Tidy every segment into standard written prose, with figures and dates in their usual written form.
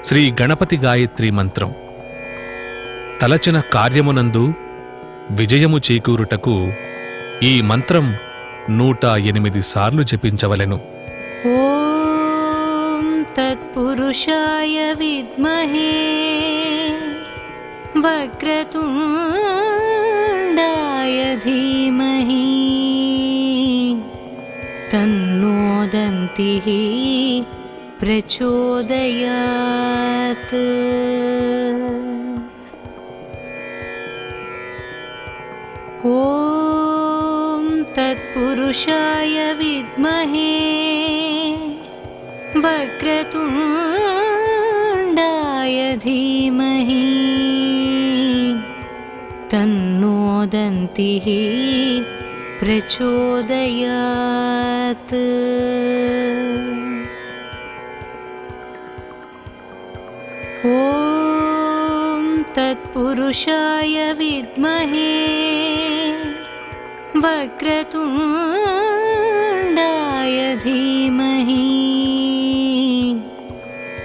శ్రీ గణపతి గాయత్రి మంత్రం. తలచిన కార్యమునందు విజయము చేకూరుటకు ఈ మంత్రం 108 సార్లు జపించవలెను. ఓం తత్పురుషాయ విద్మహే వక్రతుండాయ ధీమహి తన్నో దంతిః ప్రచోదయాత్. ఓం తత్పురుషాయ విద్మహే వక్రతుండాయ ధీమహి తన్నో దంతిః ప్రచోదయాత్. ఓం తత్పురుషాయ విద్మహే వక్రతుండాయ ధీమహి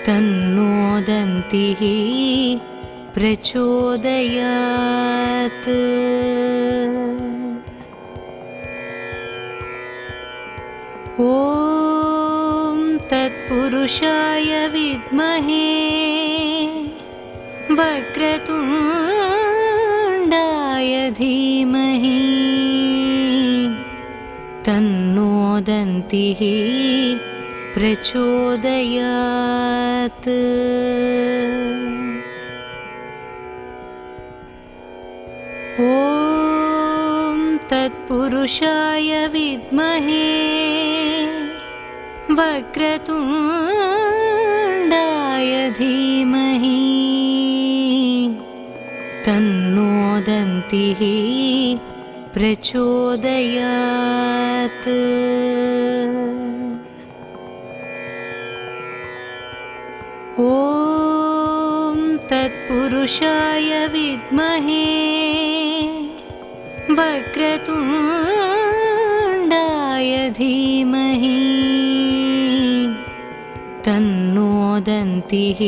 తన్నో దంతిః ప్రచోదయాత్. ఓం తత్పురుషాయ విద్మహే వక్రతుండాయ ధీమహి తన్నో దంతిః ప్రచోదయాత్. ఓం తత్పురుషాయ విద్మహే వక్రతుండాయ ధీమహి తన్నో దంతిః ప్రచోదయాత్. ఓం తత్పురుషాయ విద్మహే వక్రతుండాయ ధీమహి తన్నో దంతిః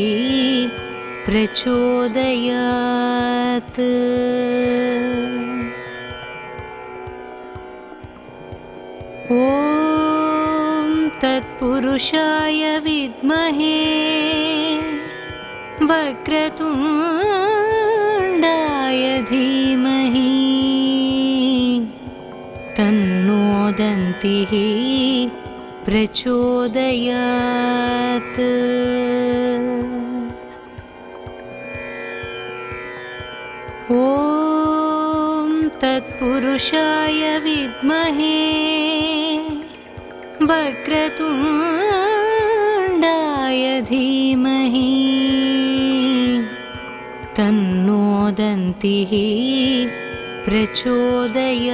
ప్రచోదయాత్. ఓం తత్పురుషాయ విద్మహే వక్రతుండాయ ధీమహి తన్నో దంతిః ప్రచోదయాత్. ఓం తత్పురుషాయ విద్మహే వక్రతుండాయ ధీమహి తన్నో దంతిః ప్రచోదయాత్.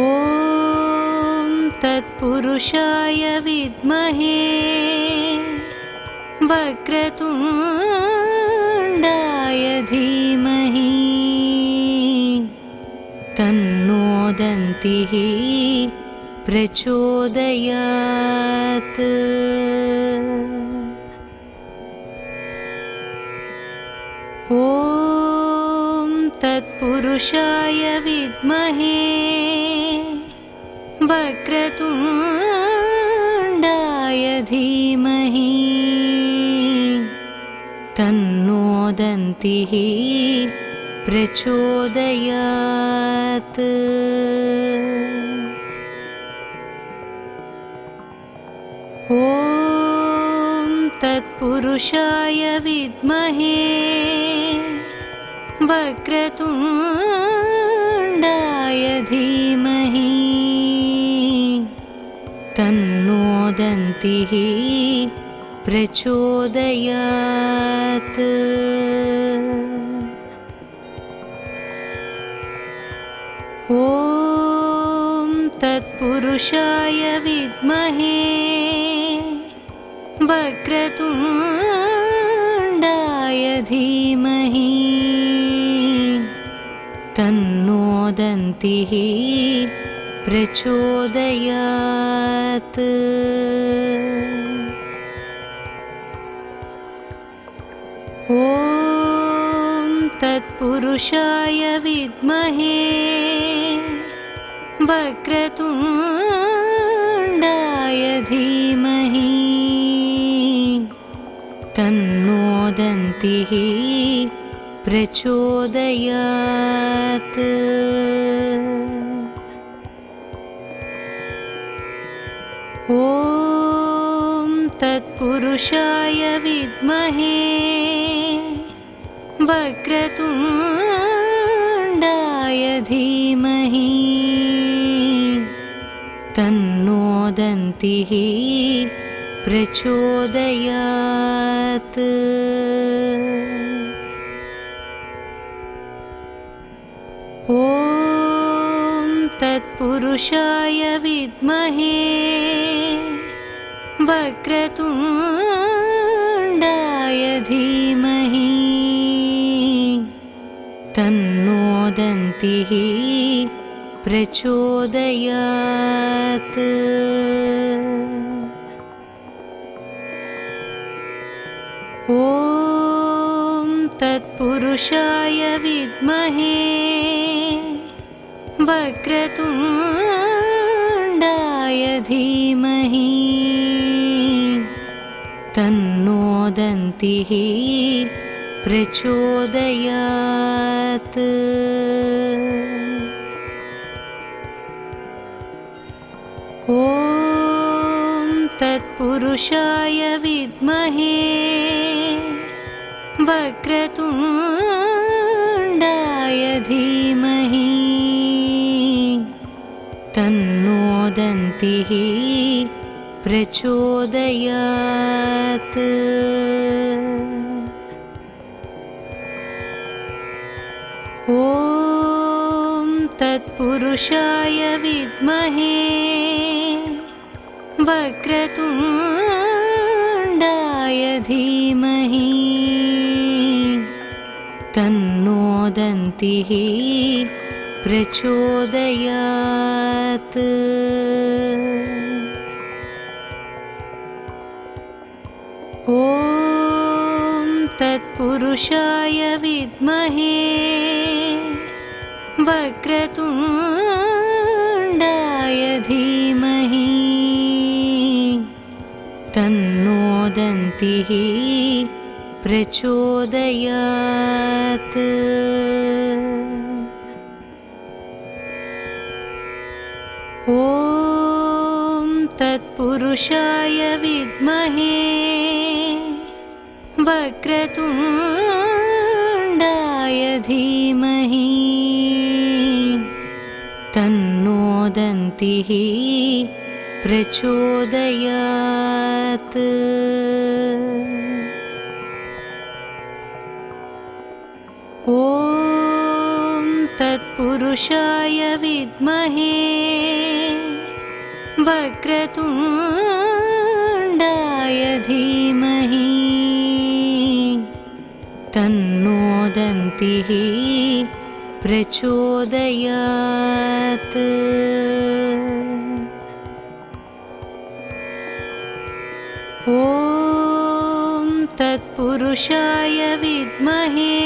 ఓం తత్పురుషాయ విద్మహే వక్రతుండాయ ధీమహి తన్నో దంతిః ప్రచోదయాత్. ఓం తత్పురుషాయ విద్మహే వక్రతుండాయ ధీమహి తన్నో దంతిః ప్రచోదయాత్. ఓం తత్పురుషాయ విద్మహే వక్రతుండాయ ధీమహి తన్నో దంతిః ప్రచోదయాత్. ఓం తత్పురుషాయ విద్మహే వక్రతుండాయ ధీమహి తన్నో దంతిః प्रचोदयात्। ॐ तत्पुरुषाय विद्महे वक्रतुण्डाय धीमहि तन्नो दन्तिः प्रचोदयात्। ॐ तत्पुरुषाय विद्महे वक्रतुण्डाय धीमहि तन्नो दन्तिः प्रचोदयात्। ॐ तत्पुरुषाय विद्महे वक्रतुण्डाय धीमहि तन्नो दन्तिः प्रचोदयात्। ॐ तत्पुरुषाय विद्महे वक्रतुण्डाय धीमहि तन्नो दन्तिः प्रचोदयात्। ॐ तत्पुरुषाय विद्महे वक्रतुण्डाय धीमहि तन्नो दन्तिः प्रचोदयात्। ॐ तत्पुरुषाय विद्महे वक्रतुण्डाय धीमहि तन्नो दन्तिः प्रचोदयात्। ॐ तत्पुरुषाय विद्महे वक्रतुण्डाय धीमहि तन्नो दन्तिः प्रचोदयात्। ॐ तत्पुरुषाय विद्महे वक्रतुण्डाय धीमहि तन्नो दन्तिः प्रचोदयात्। ॐ तत्पुरुषाय विद्महे वक्रतुण्डाय धीमहि तन्नो दन्तिः प्रचोदयात्। ॐ तत्पुरुषाय विद्महे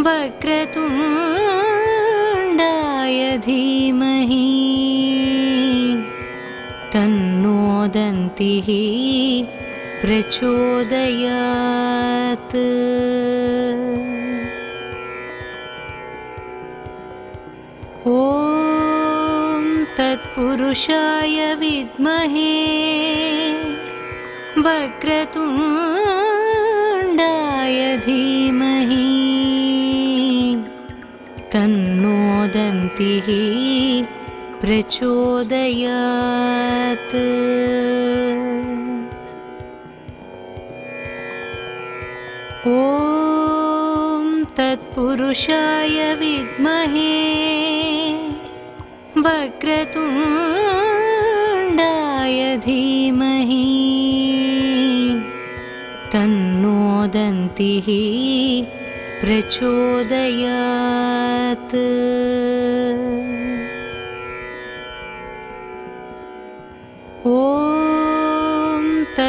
वक्रतुण्डाय धीमहि तन्नो दन्तिः प्रचोदयात्। ॐ तत्पुरुषाय विद्महे वक्रतुण्डाय धीमहि तन्नो दन्तिः प्रचोदयात्। ॐ तत्पुरुषाय विद्महे वक्रतुण्डाय धीमहि तन्नो दन्तिः प्रचोदयात्। ॐ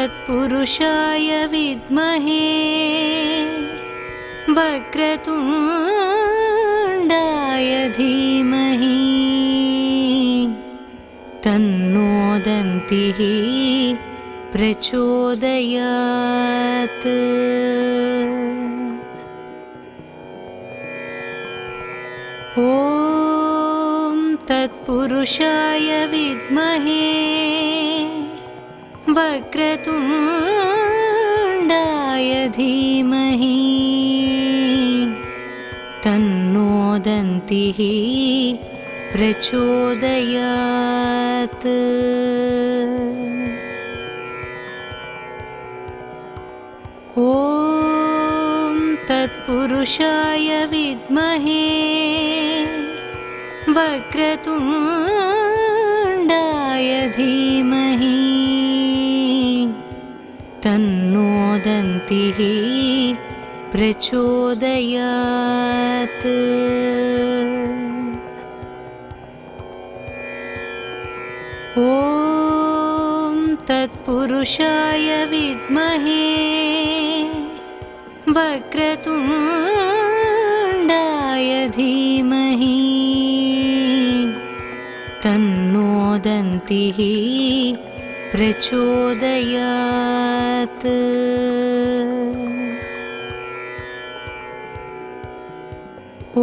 तत्पुरुषाय विद्महे वक्रतुण्डाय धीमहि तन्नो दन्तिः प्रचोदयात्। ॐ तत्पुरुषाय विद्महे वक्रतुण्डाय धीमहि तन्नो दन्तिः प्रचोदयात्। ॐ तत्पुरुषाय विद्महे वक्रतुण्डाय धीमहि तन्नो दन्तिः प्रचोदयात्। ॐ तत्पुरुषाय विद्महे वक्रतुण्डाय धीमहि तन्नो दन्तिः प्रचोदयात्।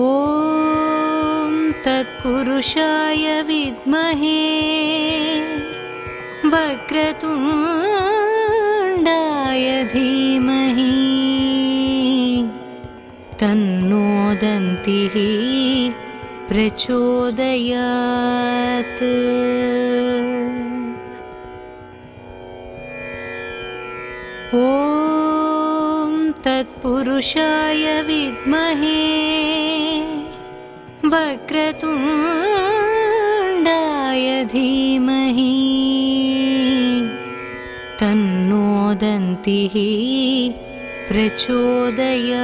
ॐ तत्पुरुषाय विद्महे वक्रतुण्डाय धीमहि तन्नो दन्तिः प्रचोदयात्। ॐ तत्पुरुषाय विद्महे वक्रतुण्डाय धीमहि तन्नो दन्तिः प्रचोदयात्।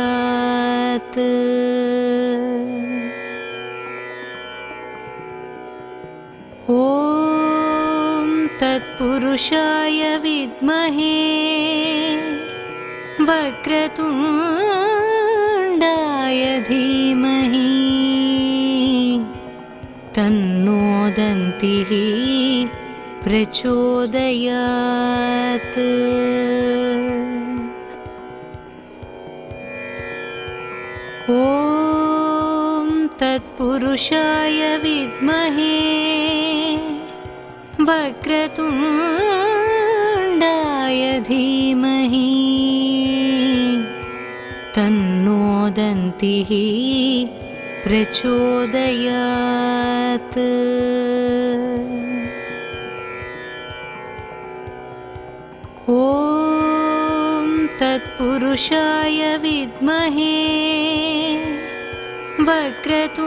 ॐ तत्पुरुषाय विद्महे वक्रतुण्डाय धीमहि तन्नो दन्तिः प्रचोदयात्। ॐ तत्पुरुषाय विद्महे वक्रतुण्डाय धीमहि तन्नो दन्तिः प्रचोदयात्। ॐ तत्पुरुषाय विद्महे वक्रतुण्डाय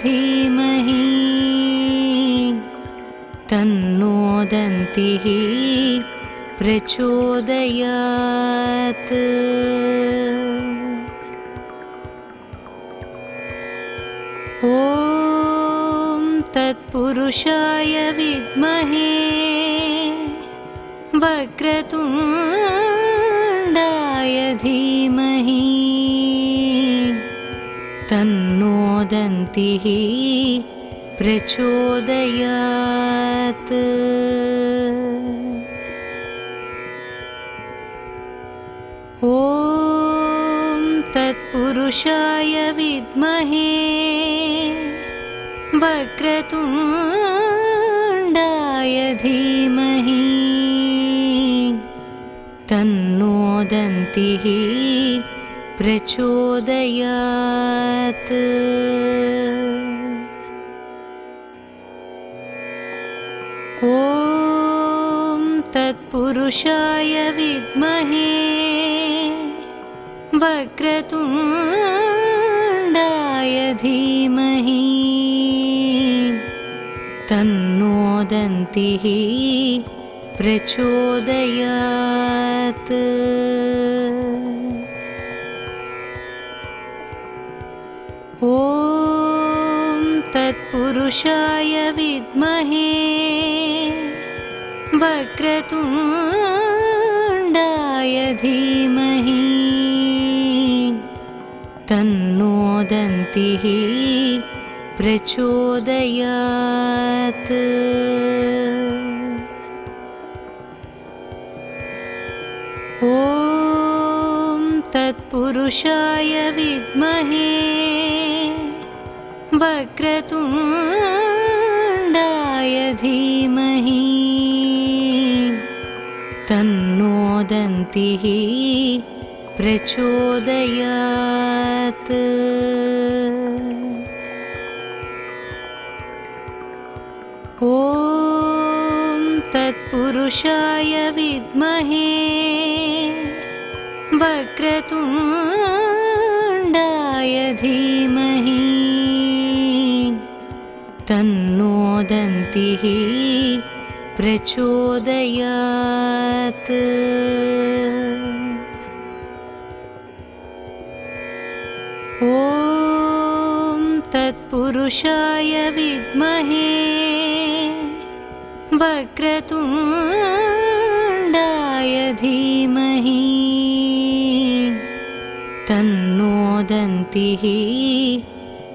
धीमहि तन्नो दन्तिः प्रचोदयात्। ॐ तत्पुरुषाय विद्महे वक्रतुण्डाय धीमहि तन्नो दन्तिः प्रचोदयात्। ॐ तत्पुरुषाय विद्महे वक्रतुण्डाय धीमहि तन्नो दन्तिः प्रचोदयात्। ॐ तत्पुरुषाय विद्महे वक्रतुण्डाय धीमहि तन्नो दन्तिः प्रचोदयात्। ॐ तत्पुरुषाय विद्महे वक्रतुण्डाय धीमहि तन्नो दन्तिः प्रचोदयात्। ॐ तत्पुरुषाय विद्महे वक्रतुण्डाय धीमहि तन्नो दन्तिः प्रचोदयात्। ॐ तत्पुरुषाय विद्महे वक्रतुण्डाय धीमहि तन्नो दन्तिः प्रचोदयात्। ॐ तत्पुरुषाय विद्महे वक्रतुण्डाय धीमहि तन्नो दन्तिः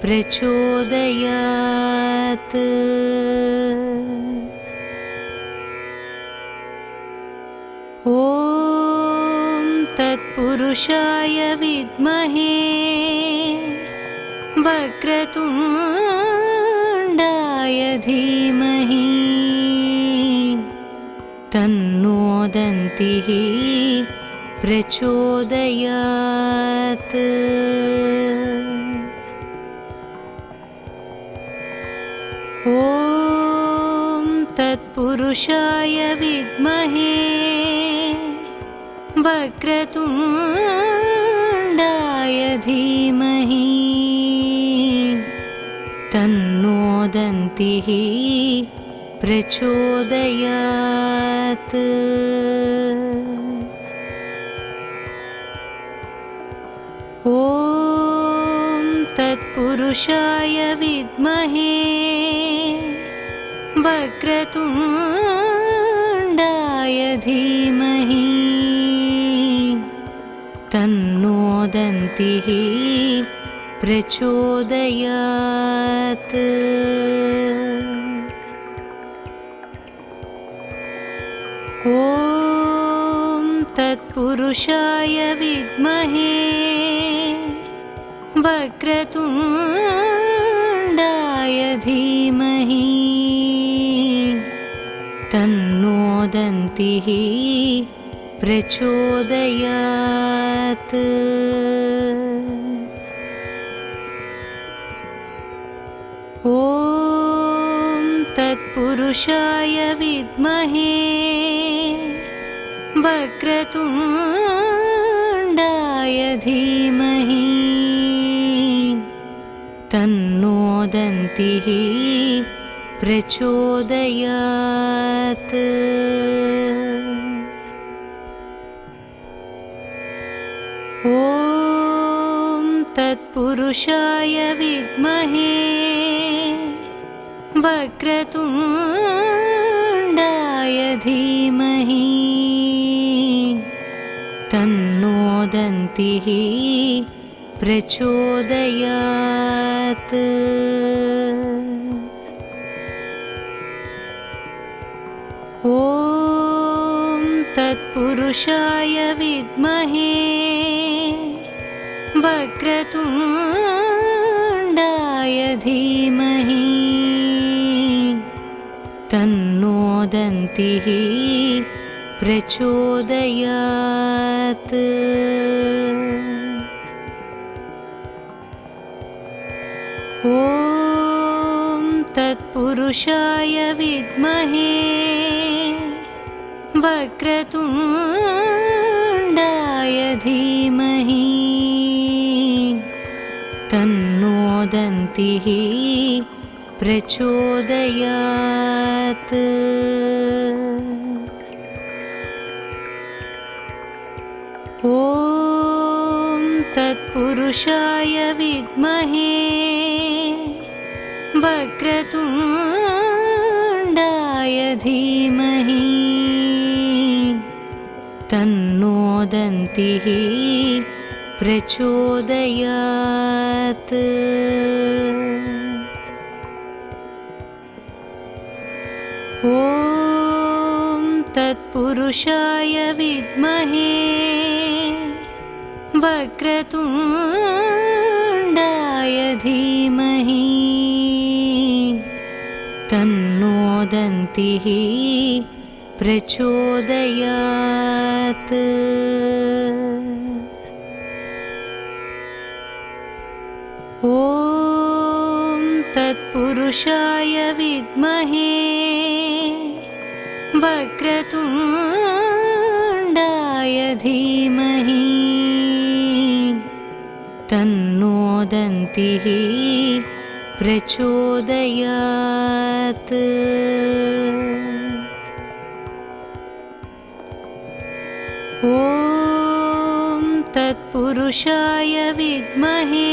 प्रचोदयात्। ॐ तत्पुरुषाय विद्महे वक्रतुण्डाय धीमहि तन्नो दन्तिः प्रचोदयात्। ॐ तत्पुरुषाय विद्महे वक्रतुण्डाय धीमहि तन्नो दन्तिः प्रचोदयात्। ॐ तत्पुरुषाय विद्महे वक्रतुण्डाय धीमहि तन्नो दन्तिः प्रचोदयात्। ॐ तत्पुरुषाय विद्महे वक्रतुण्डाय धीमहि तन्नो दन्तिः प्रचोदयात्। ॐ तत्पुरुषाय विद्महे वक्रतुण्डाय धीमहि तन्नो दन्तिः प्रचोदयात्। ॐ तत्पुरुषाय विद्महे वक्रतुण्डाय धीमहि तन्नो दन्तिः प्रचोदयात्। ॐ तत्पुरुषाय विद्महे वक्रतुण्डाय धीमहि तन्नो दन्तिः प्रचोदयात्। ॐ तत्पुरुषाय विद्महे वक्रतुण्डाय धीमहि तन्नो दन्तिः प्रचोदयात्। ॐ तत्पुरुषाय विद्महे वक्रतुण्डाय धीमहि तन्नो दन्तिः प्रचोदयात्। ॐ तत्पुरुषाय विद्महे वक्रतुण्डाय धीमहि तन्नो दन्तिः प्रचोदयात्। ॐ तत्पुरुषाय विद्महे वक्रतुण्डाय धीमहि तन्नो दन्तिः प्रचोदयात्। ॐ तत्पुरुषाय विद्महे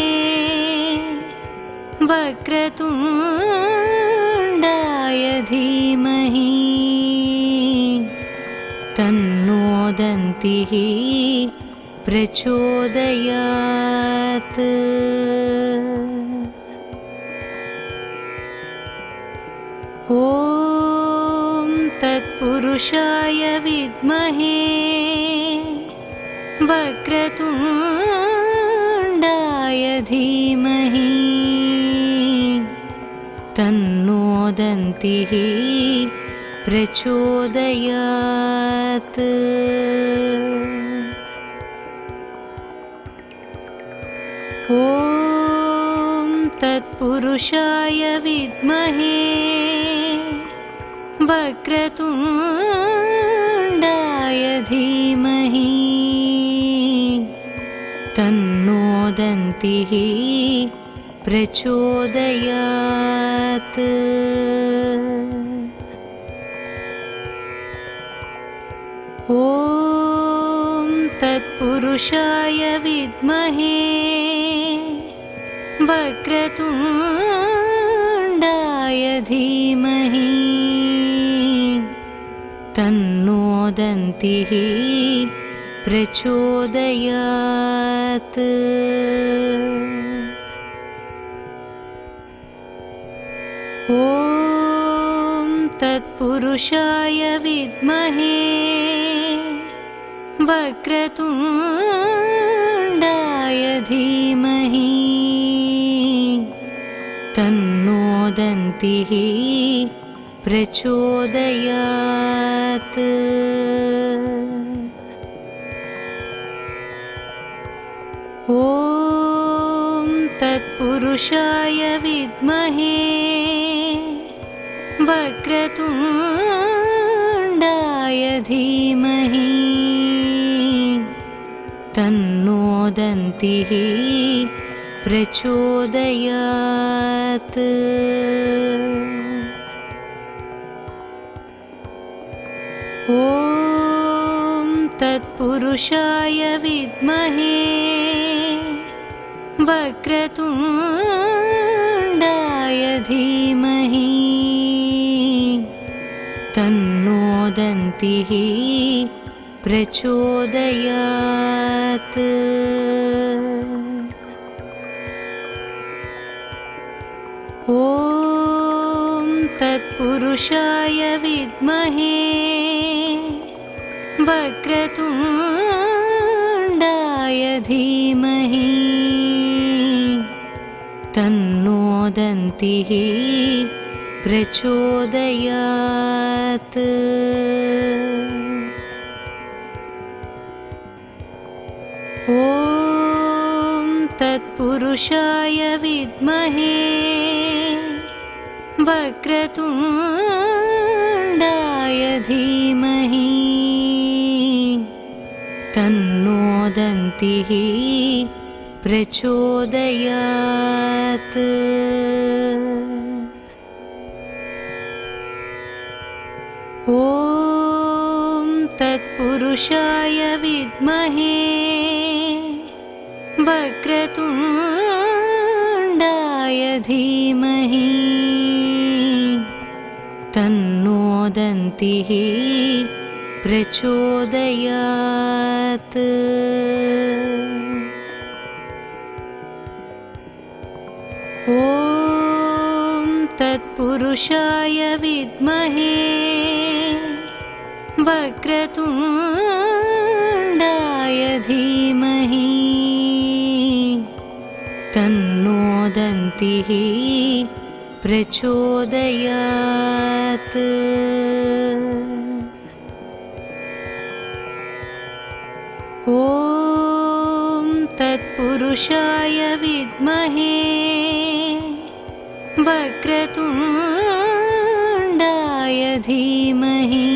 वक्रतुण्डाय धीमहि तन्नो दन्तिः प्रचोदयात्। ॐ तत्पुरुषाय विद्महे वक्रतुण्डाय धीमहि तन्नो दन्तिः प्रचोदयात्। ॐ तत्पुरुषाय विद्महे वक्रतुण्डाय धीमहि तन्नो दन्तिः प्रचोदयात्। ॐ तत्पुरुषाय विद्महे वक्रतुण्डाय धीमहि तन्नो दन्तिः प्रचोदयात्। ॐ तत्पुरुषाय विद्महे वक्रतुण्डाय धीमहि तन्नो दन्तिः प्रचोदयात्। ॐ तत्पुरुषाय विद्महे वक्रतुण्डाय धीमहि तन्नो दन्तिः प्रचोदयात्। ॐ तत्पुरुषाय विद्महे वक्रतुण्डाय धीमहि तन्नो दन्तिः प्रचोदयात्। ॐ तत्पुरुषाय विद्महे वक्रतुण्डाय धीमहि तन्नो दन्तिः प्रचोदयात्। ॐ तत्पुरुषाय विद्महे वक्रतुण्डाय धीमहि तन्नो दन्तिः प्रचोदयात्। ॐ तत्पुरुषाय विद्महे वक्रतुण्डाय धीमहि तन्नो दन्तिः प्रचोदयात्। ॐ तत्पुरुषाय विद्महे वक्रतुण्डाय धीमहि तन्नो दन्तिः प्रचोदयात्। ॐ तत्पुरुषाय विद्महे वक्रतुण्डाय धीमहि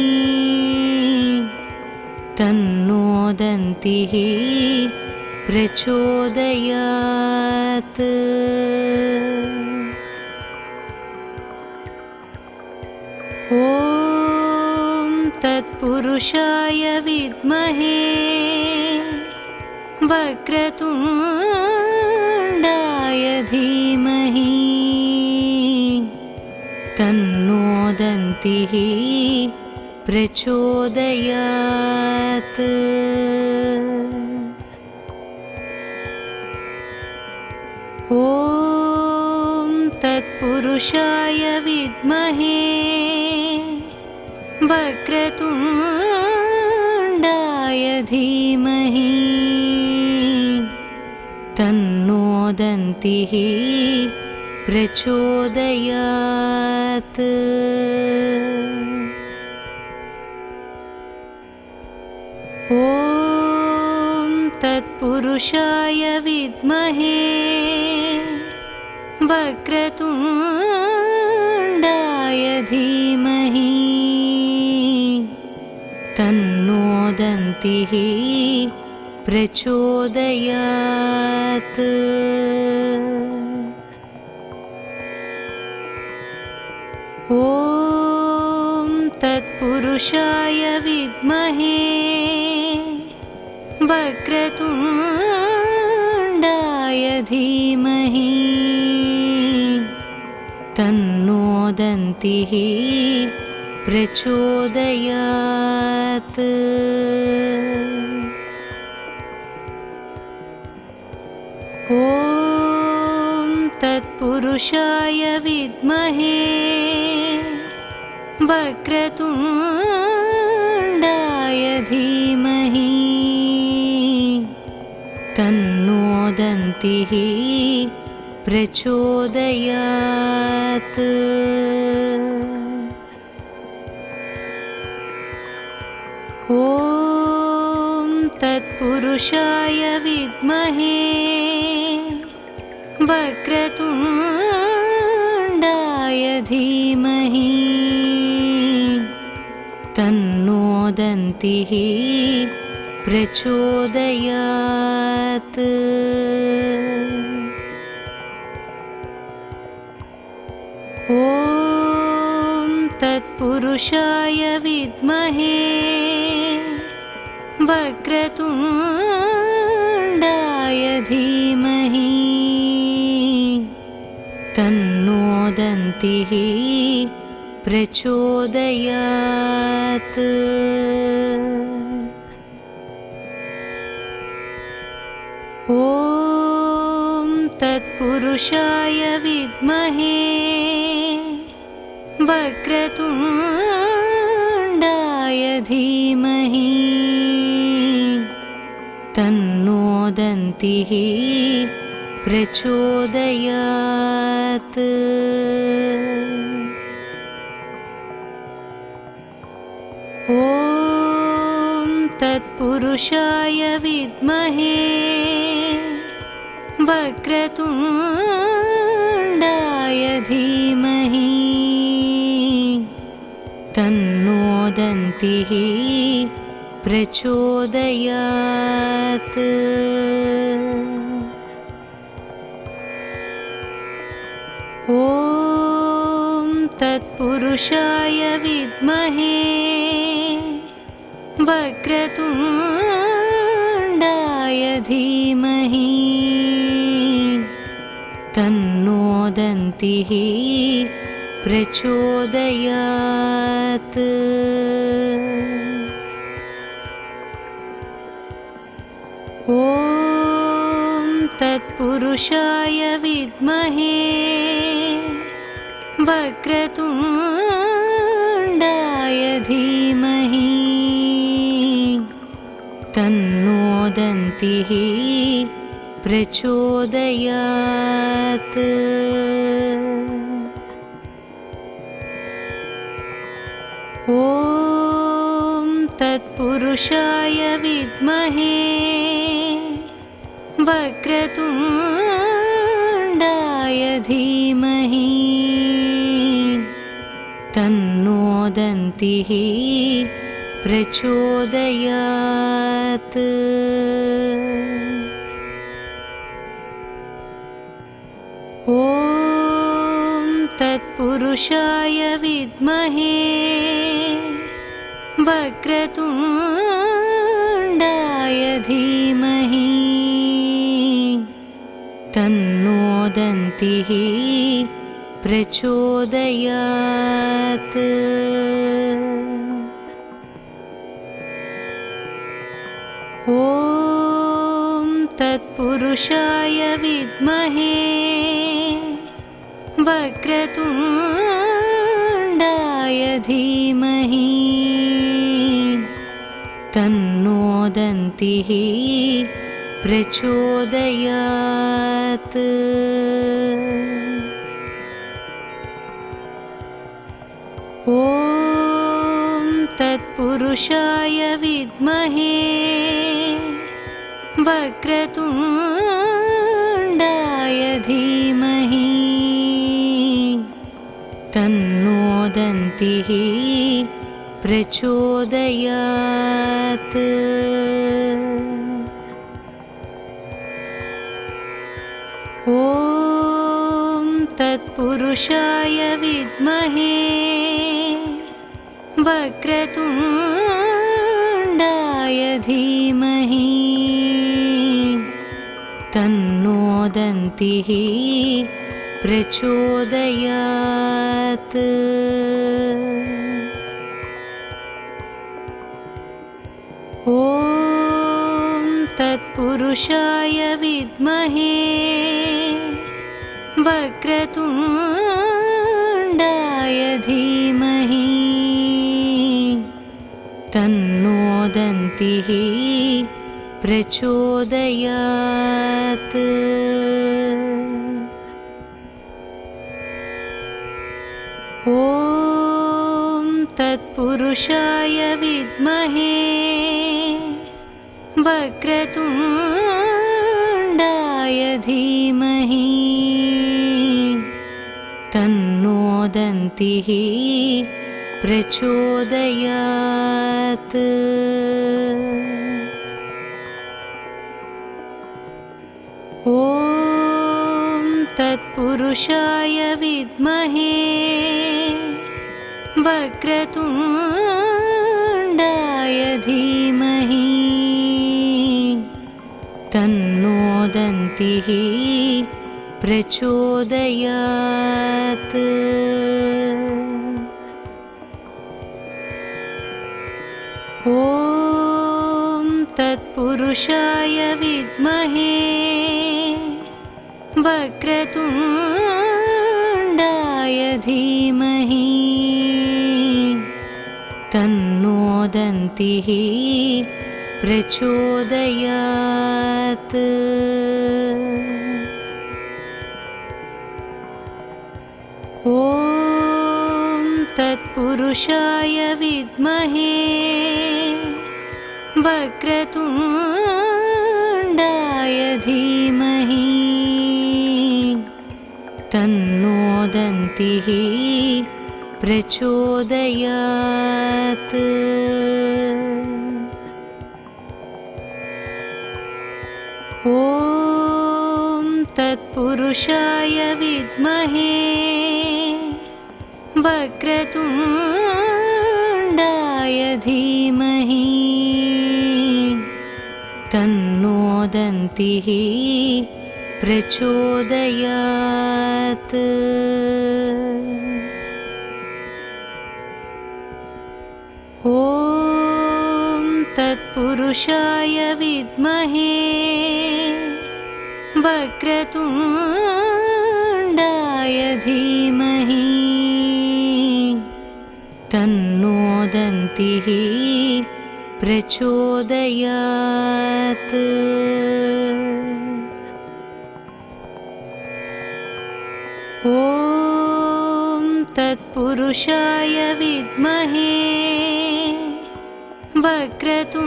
तन्नो दन्तिः प्रचोदयात्। ॐ तत्पुरुषाय विद्महे वक्रतुण्डाय धीमहि तन्नो दन्तिः प्रचोदयात्। ॐ तत्पुरुषाय विद्महे वक्रतुण्डाय धीमहि तन्नो दन्तिः प्रचोदयात्। ॐ तत्पुरुषाय विद्महे वक्रतुण्डाय धीमहि तन्नो दन्तिः प्रचोदयात्। ॐ तत्पुरुषाय विद्महे वक्रतुण्डाय धीमहि तन्नो दन्तिः प्रचोदयात्। ॐ तत्पुरुषाय विद्महे वक्रतुण्डाय धीमहि तन्नो दन्तिः प्रचोदयात्। ॐ तत्पुरुषाय विद्महे वक्रतुण्डाय धीमहि तन्नो दन्तिः प्रचोदयात्। ॐ तत्पुरुषाय विद्महे वक्रतुण्डाय धीमहि तन्नो दन्तिः प्रचोदयात्। ॐ तत्पुरुषाय विद्महे वक्रतुण्डाय धीमहि तन्नो दन्तिः प्रचोदयात्। ॐ तत्पुरुषाय विद्महे वक्रतुण्डाय धीमहि तन्नो दन्तिः प्रचोदयात्। ॐ तत्पुरुषाय विद्महे वक्रतुण्डाय धीमहि तन्नो दन्तिः प्रचोदयात्। ॐ तत्पुरुषाय विद्महे वक्रतुण्डाय धीमहि तन्नो दन्तिः प्रचोदयात्। ॐ तत्पुरुषाय विद्महे वक्रतुण्डाय धीमहि तन्नो दन्तिः प्रचोदयात्। ॐ तत्पुरुषाय विद्महे वक्रतुण्डाय धीमहि तन्नो दन्तिः प्रचोदयात्। ॐ तत्पुरुषाय विद्महे वक्रतुण्डाय धीमहि तन्नो दन्तिः प्रचोदयात्। ॐ तत्पुरुषाय विद्महे वक्रतुण्डाय धीमहि तन्नो दन्तिः प्रचोदयात्। ॐ तत्पुरुषाय विद्महे वक्रतुण्डाय धीमहि तन्नो दन्तिः प्रचोदयात्। ॐ तत्पुरुषाय विद्महे वक्रतुण्डाय धीमहि तन्नो दन्तिः प्रचोदयात्। ॐ तत्पुरुषाय विद्महे वक्रतुण्डाय धीमहि तन्नो दन्तिः प्रचोदयात्। ॐ तत्पुरुषाय विद्महे वक्रतुण्डाय धीमहि तन्नो दन्तिः प्रचोदयात्। ॐ तत्पुरुषाय विद्महे वक्रतुण्डाय धीमहि तन्नो दन्तिः प्रचोदयात्। ॐ तत्पुरुषाय विद्महे वक्रतुण्डाय धीमहि तन्नो दन्तिः प्रचोदयात्। ॐ तत्पुरुषाय विद्महे वक्रतुण्डाय धीमहि तन्नो दन्तिः प्रचोदयात्। ॐ तत् तत्पुरुषाय विद्महे वक्रतुण्डाय धीमहि तन्नो दन्तिः प्रचोदयात्। ॐ तत्पुरुषाय विद्महे वक्रतुण्डाय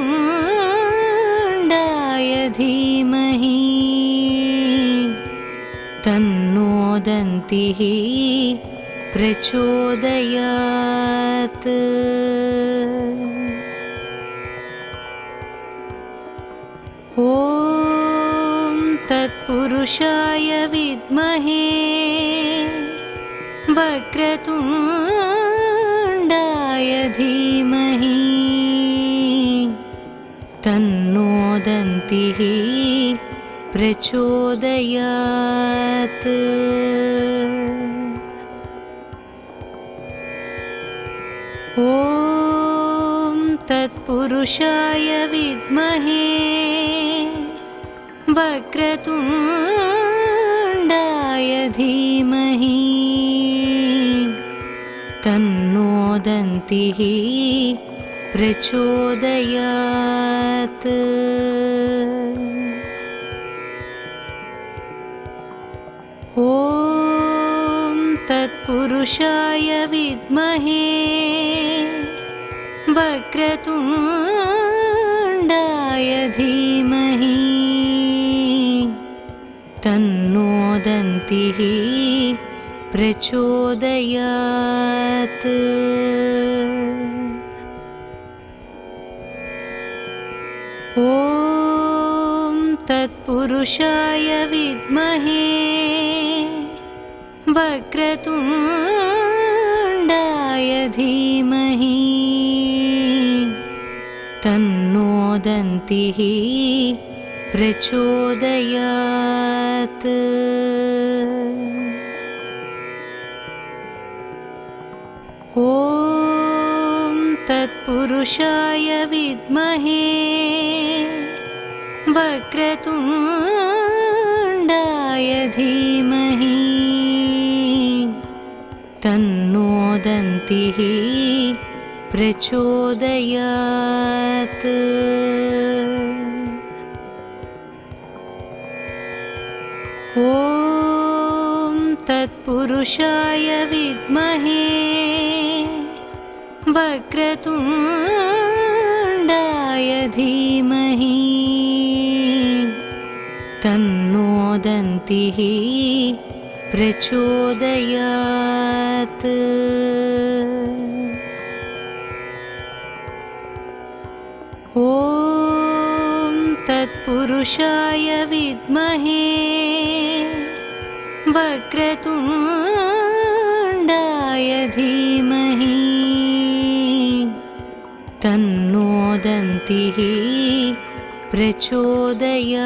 धीमहि तन्नो दन्तिः प्रचोदयात्। ॐ तत्पुरुषाय विद्महे वक्रतुण्डाय धीमहि तन्नो दन्तिः प्रचोदयात्। ॐ तत्पुरुषाय विद्महे वक्रतुण्डाय धीमहि तन्नो दन्तिः प्रचोदयात्। ॐ तत्पुरुषाय विद्महे वक्रतुण्डाय धीमहि तन्नो दन्तिः प्रचोदयात्। ॐ तत्पुरुषाय विद्महे वक्रतुण्डाय धीमहि तन्नो दन्तिः प्रचोदयात्। ॐ तत्पुरुषाय विद्महे वक्रतुण्डाय धीमहि तन्नो दन्तिः प्रचोदयात्। ॐ तत्पुरुषाय विद्महे वक्रतुण्डाय धीमहि तन्नो दन्तिः प्रचोदयात्। ॐ तत्पुरुषाय विद्महे वक्रतुण्डाय धीमहि तन्नो दन्तिः प्रचोदयात्।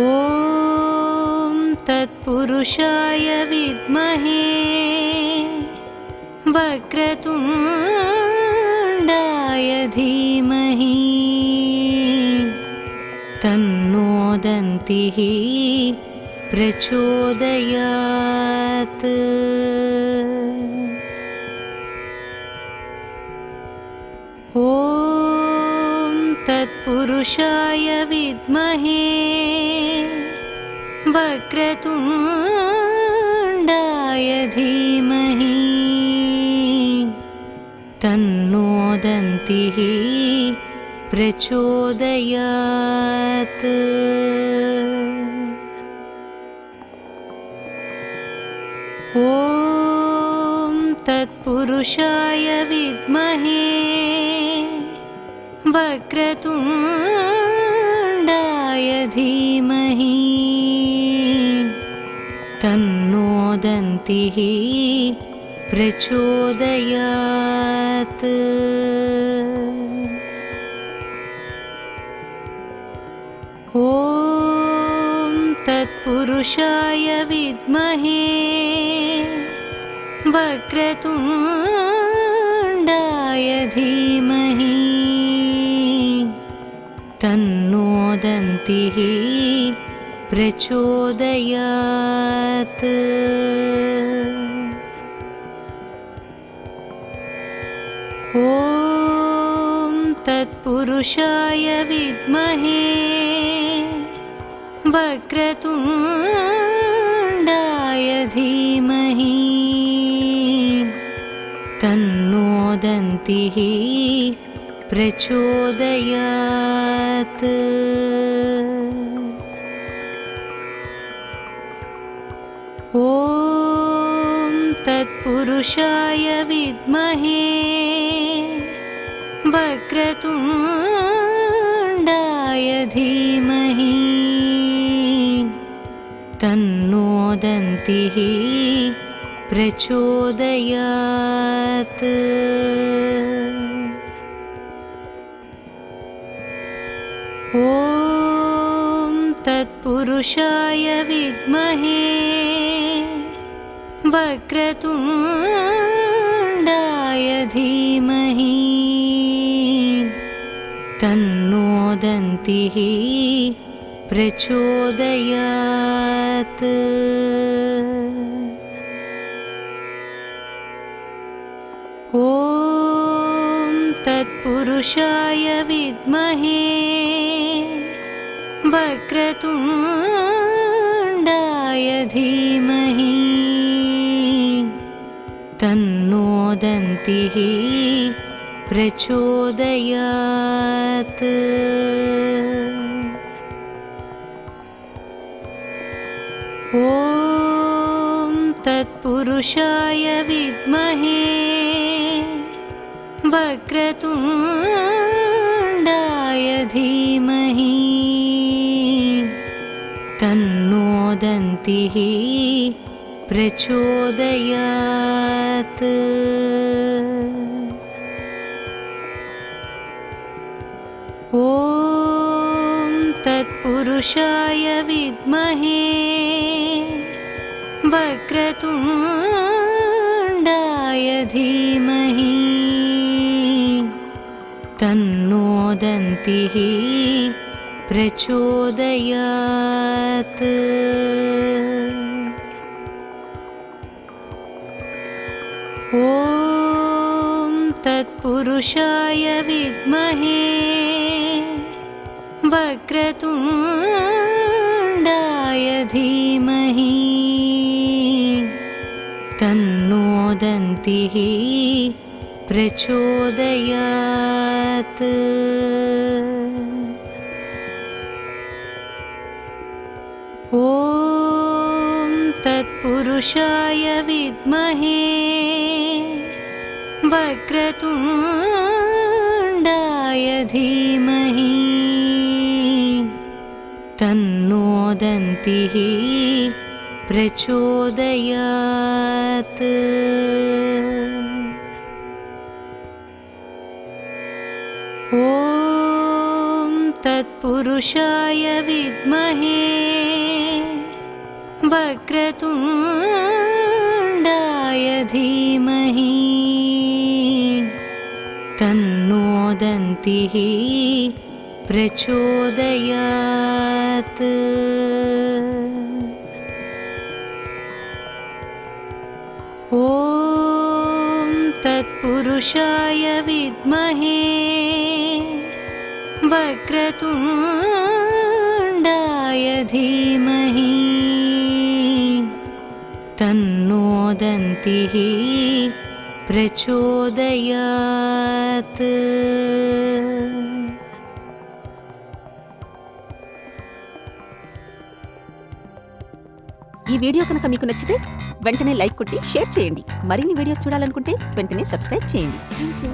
ॐ तत्पुरुषाय विद्महे वक्रतुण्डाय धीमहि तन्नो दन्तिः प्रचोदयात्। ॐ तत्पुरुषाय विद्महे वक्रतुण्डाय धीमहि तन्नो दन्तिः प्रचोदयात्। ॐ तत्पुरुषाय विद्महे वक्रतुण्डाय धीमहि तन्नो दन्तिः प्रचोदयात्। ॐ तत्पुरुषाय विद्महे वक्रतुण्डाय धीमहि तन्नो दन्तिः प्रचोदयात्। ॐ तत्पुरुषाय विद्महे वक्रतुण्डाय धीमहि तन्नो दन्तिः प्रचोदयात्। ॐ तत्पुरुषाय विद्महे वक्रतुण्डाय धीमहि तन्नो दन्तिः प्रचोदयात्। ॐ तत्पुरुषाय विद्महे वक्रतुण्डाय धीमहि तन्नो दन्तिः प्रचोदयात्। ॐ तत्पुरुषाय विद्महे वक्रतुण्डाय धीमहि तन्नो दन्तिः प्रचोदयात्। ॐ तत्पुरुषाय विद्महे वक्रतुण्डाय धीमहि तन्नो दन्तिः प्रचोदयात्। ॐ तत्पुरुषाय विद्महे वक्रतुण्डाय धीमहि तन्नो दन्तिः प्रचोदयात्। ॐ तत्पुरुषाय विद्महे वक्रतुण्डाय धीमहि तन्नो दन्तिः प्रचोदयात्। ॐ तत्पुरुषाय विद्महे वक्रतुण्डाय धीमहि तन्नो दन्तिः प्रचोदयात्। ॐ तत्पुरुषाय विद्महे वक्रतुण्डाय धीमहि तन्नो दन्तिः प्रचोदयात्। ॐ तत्पुरुषाय विद्महे वक्रतुण्डाय धीमहि तन्नो दन्तिः प्रचोदयात्। ఈ వీడియో కనుక మీకు నచ్చితే వెంటనే లైక్ కొట్టి షేర్ చేయండి. మరిన్ని వీడియోస్ చూడాలనుకుంటే వెంటనే సబ్స్క్రైబ్ చేయండి. థాంక్యూ.